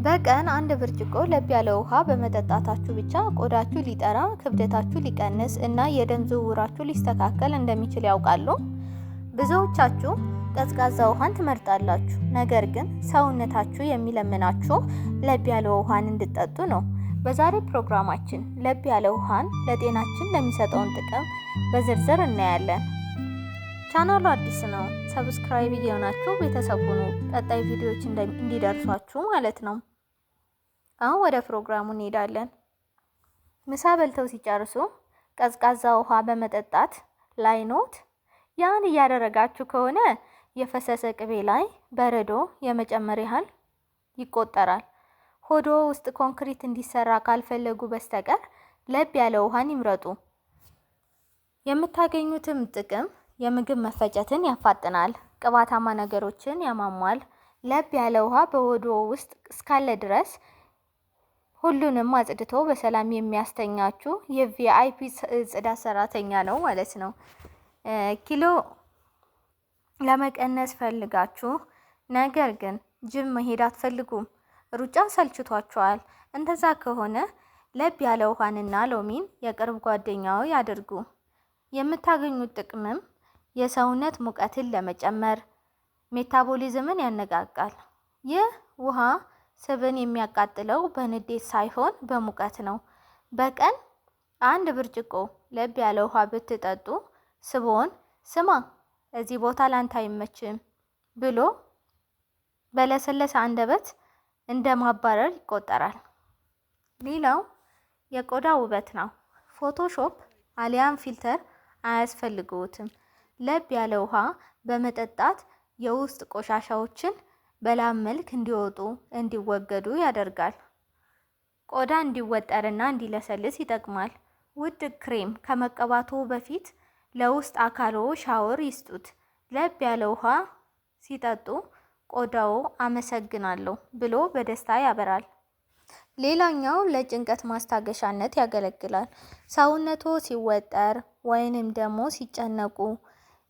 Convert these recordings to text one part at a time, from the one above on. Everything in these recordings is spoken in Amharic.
በቀን አንድ ብርጭቆ ለብ ያለ ውሃ በመጠጣታችሁ ብቻ ቆዳችሁ ሊጠራ፣ ክብደታችሁ ሊቀንስ እና የደም ዝውውራችሁ ሊስተካከል እንደሚችል ያውቃሉ? ብዙዎቻችሁ ቀዝቃዛ ውሃን ትመርጣላችሁ፣ ነገር ግን ሰውነታችሁ የሚለምናችሁ ለብ ያለ ውሃን እንድትጠጡ ነው። በዛሬ ፕሮግራማችን ለብ ያለ ውሃን ለጤናችን ለሚሰጠውን ጥቅም በዝርዝር እናያለን። ቻናሉ አዲስ ነው፣ ሰብስክራይብ እየሆናችሁ ቤተሰብ ሁኑ፣ ቀጣይ ቪዲዮዎች እንዲደርሷችሁ ማለት ነው። አሁን ወደ ፕሮግራሙ እንሄዳለን። ምሳ በልተው ሲጨርሱ ቀዝቃዛ ውሃ በመጠጣት ላይ ኖት? ያን እያደረጋችሁ ከሆነ የፈሰሰ ቅቤ ላይ በረዶ የመጨመር ያህል ይቆጠራል። ሆዶ ውስጥ ኮንክሪት እንዲሰራ ካልፈለጉ በስተቀር ለብ ያለ ውሃን ይምረጡ። የምታገኙትም ጥቅም የምግብ መፈጨትን ያፋጥናል፣ ቅባታማ ነገሮችን ያሟሟል። ለብ ያለ ውሃ በሆዶ ውስጥ እስካለ ድረስ ሁሉንም አጽድቶ በሰላም የሚያስተኛችሁ የቪአይፒ ጽዳት ሰራተኛ ነው ማለት ነው። ኪሎ ለመቀነስ ፈልጋችሁ ነገር ግን ጅም መሄድ አትፈልጉም፣ ሩጫ ሰልችቷችኋል። እንደዛ ከሆነ ለብ ያለ ውሃንና ሎሚን የቅርብ ጓደኛው ያድርጉ። የምታገኙት ጥቅምም የሰውነት ሙቀትን ለመጨመር፣ ሜታቦሊዝምን ያነቃቃል። ይህ ውሃ ስብን የሚያቃጥለው በንዴት ሳይሆን በሙቀት ነው። በቀን አንድ ብርጭቆ ለብ ያለ ውሃ ብትጠጡ ስቦን ስማ እዚህ ቦታ ላንተ አይመችም ብሎ በለሰለሰ አንደበት እንደ ማባረር ይቆጠራል። ሌላው የቆዳ ውበት ነው። ፎቶሾፕ አሊያም ፊልተር አያስፈልግዎትም። ለብ ያለ ውሃ በመጠጣት የውስጥ ቆሻሻዎችን በላብ መልክ እንዲወጡ እንዲወገዱ ያደርጋል። ቆዳ እንዲወጠርና እንዲለሰልስ ይጠቅማል። ውድ ክሬም ከመቀባቱ በፊት ለውስጥ አካሎ ሻወር ይስጡት። ለብ ያለ ውሃ ሲጠጡ ቆዳው አመሰግናለሁ ብሎ በደስታ ያበራል። ሌላኛው ለጭንቀት ማስታገሻነት ያገለግላል። ሰውነቶ ሲወጠር ወይንም ደግሞ ሲጨነቁ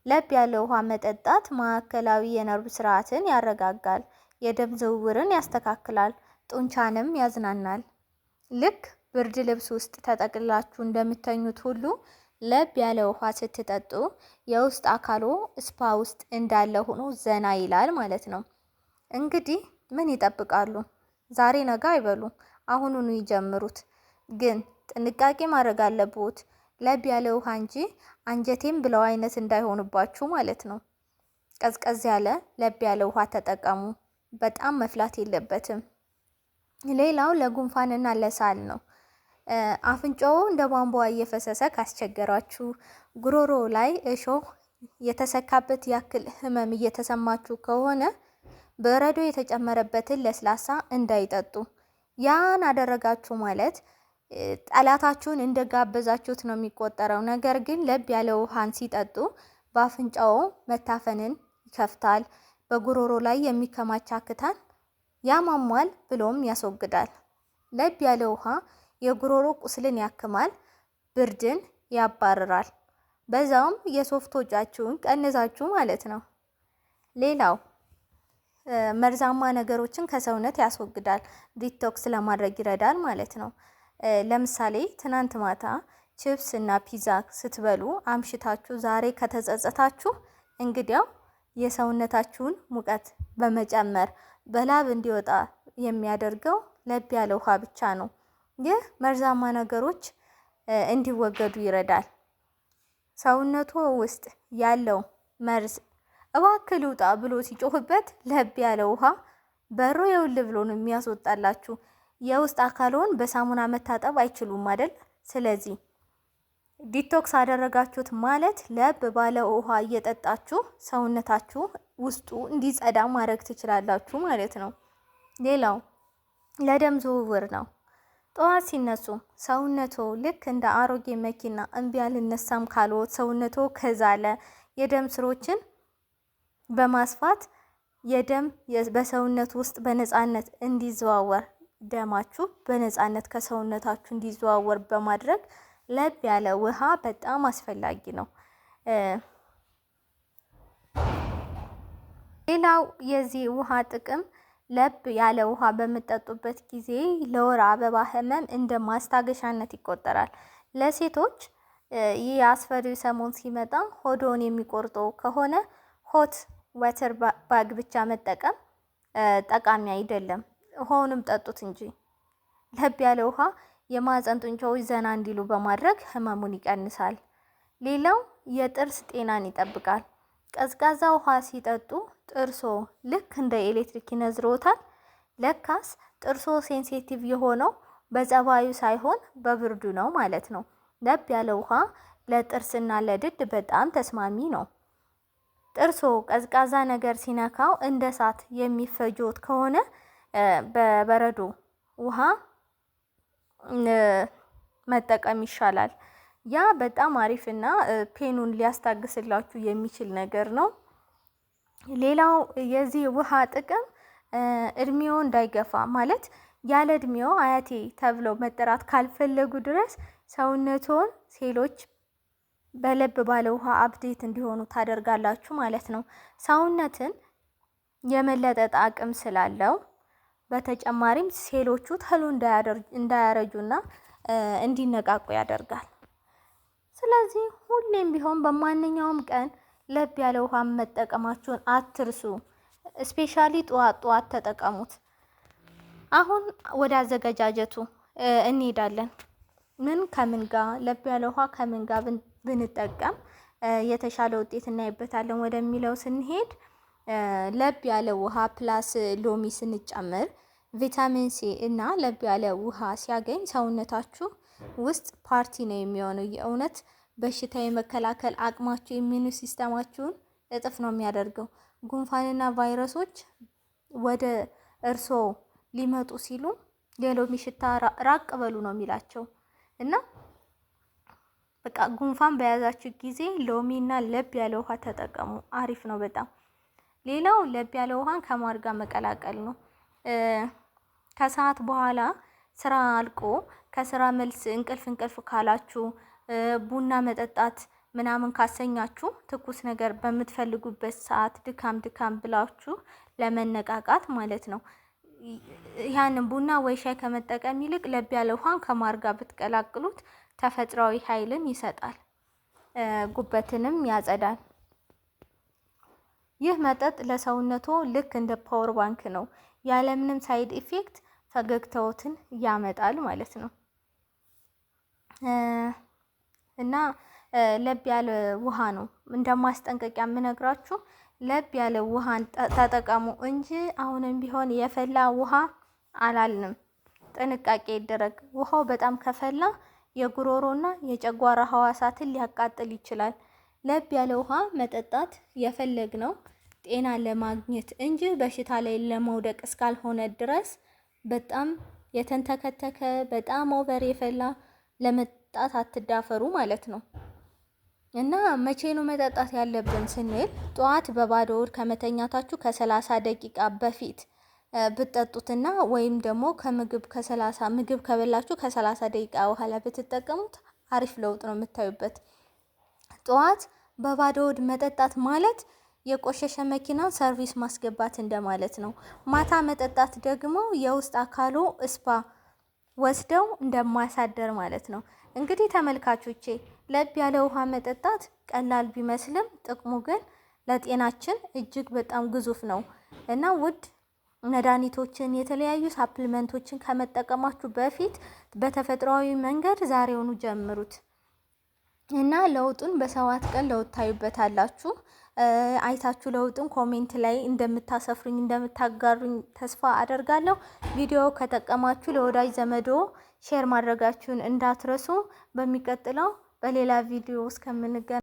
ለብ ያለ ውሃ መጠጣት ማዕከላዊ የነርቭ ስርዓትን ያረጋጋል፣ የደም ዝውውርን ያስተካክላል፣ ጡንቻንም ያዝናናል። ልክ ብርድ ልብስ ውስጥ ተጠቅላችሁ እንደምተኙት ሁሉ ለብ ያለ ውሃ ስትጠጡ የውስጥ አካሎ ስፓ ውስጥ እንዳለ ሆኖ ዘና ይላል ማለት ነው። እንግዲህ ምን ይጠብቃሉ? ዛሬ ነገ አይበሉ፣ አሁኑኑ ይጀምሩት። ግን ጥንቃቄ ማድረግ አለብዎት። ለብ ያለ ውሃ እንጂ አንጀቴም ብለው አይነት እንዳይሆንባችሁ ማለት ነው። ቀዝቀዝ ያለ ለብ ያለ ውሃ ተጠቀሙ። በጣም መፍላት የለበትም። ሌላው ለጉንፋንና ለሳል ነው። አፍንጫው እንደ ቧንቧ እየፈሰሰ ካስቸገራችሁ፣ ጉሮሮ ላይ እሾህ የተሰካበት ያክል ህመም እየተሰማችሁ ከሆነ በረዶ የተጨመረበትን ለስላሳ እንዳይጠጡ። ያን አደረጋችሁ ማለት ጠላታችሁን እንደጋበዛችሁት ነው የሚቆጠረው። ነገር ግን ለብ ያለ ውሃን ሲጠጡ በአፍንጫው መታፈንን ይከፍታል፣ በጉሮሮ ላይ የሚከማች አክታን ያሟሟል ብሎም ያስወግዳል። ለብ ያለ ውሃ የጉሮሮ ቁስልን ያክማል፣ ብርድን ያባርራል። በዛውም የሶፍት ወጫችሁን ቀንሳችሁ ማለት ነው። ሌላው መርዛማ ነገሮችን ከሰውነት ያስወግዳል፣ ዲቶክስ ለማድረግ ይረዳል ማለት ነው። ለምሳሌ ትናንት ማታ ቺፕስ እና ፒዛ ስትበሉ አምሽታችሁ ዛሬ ከተጸጸታችሁ እንግዲያው የሰውነታችሁን ሙቀት በመጨመር በላብ እንዲወጣ የሚያደርገው ለብ ያለ ውሃ ብቻ ነው። ይህ መርዛማ ነገሮች እንዲወገዱ ይረዳል። ሰውነቱ ውስጥ ያለው መርዝ እባክህ ልውጣ ብሎ ሲጮህበት ለብ ያለ ውሃ በሮ የውል ብሎ ነው የሚያስወጣላችሁ። የውስጥ አካልዎን በሳሙና መታጠብ አይችሉም አይደል? ስለዚህ ዲቶክስ አደረጋችሁት ማለት ለብ ባለ ውሃ እየጠጣችሁ ሰውነታችሁ ውስጡ እንዲጸዳ ማድረግ ትችላላችሁ ማለት ነው። ሌላው ለደም ዝውውር ነው። ጠዋት ሲነሱ ሰውነቶ ልክ እንደ አሮጌ መኪና እምቢ አልነሳም ካልዎት ሰውነቶ ከዛለ የደም ስሮችን በማስፋት የደም በሰውነት ውስጥ በነፃነት እንዲዘዋወር ደማችሁ በነፃነት ከሰውነታችሁ እንዲዘዋወር በማድረግ ለብ ያለ ውሃ በጣም አስፈላጊ ነው። ሌላው የዚህ ውሃ ጥቅም ለብ ያለ ውሃ በምጠጡበት ጊዜ ለወር አበባ ህመም እንደ ማስታገሻነት ይቆጠራል። ለሴቶች ይህ አስፈሪው ሰሞን ሲመጣ ሆዶን የሚቆርጠው ከሆነ ሆት ወተር ባግ ብቻ መጠቀም ጠቃሚ አይደለም። ውሃውንም ጠጡት እንጂ። ለብ ያለ ውሃ የማህፀን ጡንቻዎች ዘና እንዲሉ በማድረግ ህመሙን ይቀንሳል። ሌላው የጥርስ ጤናን ይጠብቃል። ቀዝቃዛ ውሃ ሲጠጡ ጥርሶ ልክ እንደ ኤሌክትሪክ ይነዝሮታል። ለካስ ጥርሶ ሴንሲቲቭ የሆነው በጸባዩ ሳይሆን በብርዱ ነው ማለት ነው። ለብ ያለ ውሃ ለጥርስና ለድድ በጣም ተስማሚ ነው። ጥርሶ ቀዝቃዛ ነገር ሲነካው እንደ እሳት የሚፈጆት ከሆነ በበረዶ ውሃ መጠቀም ይሻላል። ያ በጣም አሪፍና ፔኑን ሊያስታግስላችሁ የሚችል ነገር ነው። ሌላው የዚህ ውሃ ጥቅም እድሜው እንዳይገፋ ማለት ያለ እድሜው አያቴ ተብለው መጠራት ካልፈለጉ ድረስ ሰውነቶን ሴሎች በለብ ባለ ውሃ አፕዴት እንዲሆኑ ታደርጋላችሁ ማለት ነው። ሰውነትን የመለጠጥ አቅም ስላለው በተጨማሪም ሴሎቹ ተሎ እንዳያረጁና እንዲነቃቁ ያደርጋል። ስለዚህ ሁሌም ቢሆን በማንኛውም ቀን ለብ ያለ ውሃ መጠቀማችሁን አትርሱ። ስፔሻሊ ጠዋት ጠዋት ተጠቀሙት። አሁን ወደ አዘገጃጀቱ እንሄዳለን። ምን ከምን ጋር ለብ ያለ ውሃ ከምን ጋር ብንጠቀም የተሻለ ውጤት እናይበታለን ወደሚለው ስንሄድ ለብ ያለ ውሃ ፕላስ ሎሚ ስንጨምር ቪታሚን ሲ እና ለብ ያለ ውሃ ሲያገኝ ሰውነታችሁ ውስጥ ፓርቲ ነው የሚሆነው። የእውነት በሽታ የመከላከል አቅማችሁ ኢሚዩን ሲስተማችሁን እጥፍ ነው የሚያደርገው። ጉንፋንና ቫይረሶች ወደ እርሶ ሊመጡ ሲሉ የሎሚ ሽታ ራቅ በሉ ነው የሚላቸው እና በቃ ጉንፋን በያዛችሁ ጊዜ ሎሚና ለብ ያለ ውሃ ተጠቀሙ። አሪፍ ነው በጣም። ሌላው ለብ ያለ ውሃን ከማር ጋር መቀላቀል ነው። ከሰዓት በኋላ ስራ አልቆ ከስራ መልስ እንቅልፍ ካላችሁ ቡና መጠጣት ምናምን ካሰኛችሁ ትኩስ ነገር በምትፈልጉበት ሰዓት ድካም ብላችሁ ለመነቃቃት ማለት ነው። ያንን ቡና ወይ ሻይ ከመጠቀም ይልቅ ለብ ያለ ውሃን ከማር ጋር ብትቀላቅሉት ተፈጥሯዊ ኃይልን ይሰጣል፣ ጉበትንም ያጸዳል። ይህ መጠጥ ለሰውነቶ ልክ እንደ ፓወር ባንክ ነው። ያለምንም ሳይድ ኢፌክት ፈገግታዎትን ያመጣል ማለት ነው። እና ለብ ያለ ውሃ ነው እንደማስጠንቀቂያ የምነግራችሁ። ለብ ያለ ውሃን ተጠቀሙ እንጂ አሁንም ቢሆን የፈላ ውሃ አላልንም። ጥንቃቄ ይደረግ። ውሃው በጣም ከፈላ የጉሮሮና የጨጓራ ህዋሳትን ሊያቃጥል ይችላል። ለብ ያለ ውሃ መጠጣት የፈለግነው ጤና ለማግኘት እንጂ በሽታ ላይ ለመውደቅ እስካልሆነ ድረስ በጣም የተንተከተከ በጣም ኦቨር የፈላ ለመጣት አትዳፈሩ ማለት ነው። እና መቼ ነው መጠጣት ያለብን ስንል ጠዋት በባዶ ሆድ ከመተኛታችሁ ከ30 ደቂቃ በፊት ብትጠጡትና ወይም ደግሞ ምግብ ከበላችሁ ከ30 ደቂቃ በኋላ ብትጠቀሙት አሪፍ ለውጥ ነው የምታዩበት። ጠዋት በባዶ ሆድ መጠጣት ማለት የቆሸሸ መኪና ሰርቪስ ማስገባት እንደማለት ነው። ማታ መጠጣት ደግሞ የውስጥ አካሉ ስፓ ወስደው እንደማሳደር ማለት ነው። እንግዲህ ተመልካቾቼ ለብ ያለ ውሃ መጠጣት ቀላል ቢመስልም ጥቅሙ ግን ለጤናችን እጅግ በጣም ግዙፍ ነው እና ውድ መድኃኒቶችን የተለያዩ ሳፕሊመንቶችን ከመጠቀማችሁ በፊት በተፈጥሯዊ መንገድ ዛሬውኑ ጀምሩት እና ለውጡን በ7 ቀን ለውጥ ታዩበታላችሁ። አይታችሁ ለውጡን ኮሜንት ላይ እንደምታሰፍሩኝ እንደምታጋሩኝ ተስፋ አደርጋለሁ። ቪዲዮ ከጠቀማችሁ ለወዳጅ ዘመዶ ሼር ማድረጋችሁን እንዳትረሱ። በሚቀጥለው በሌላ ቪዲዮ እስከምንገናኝ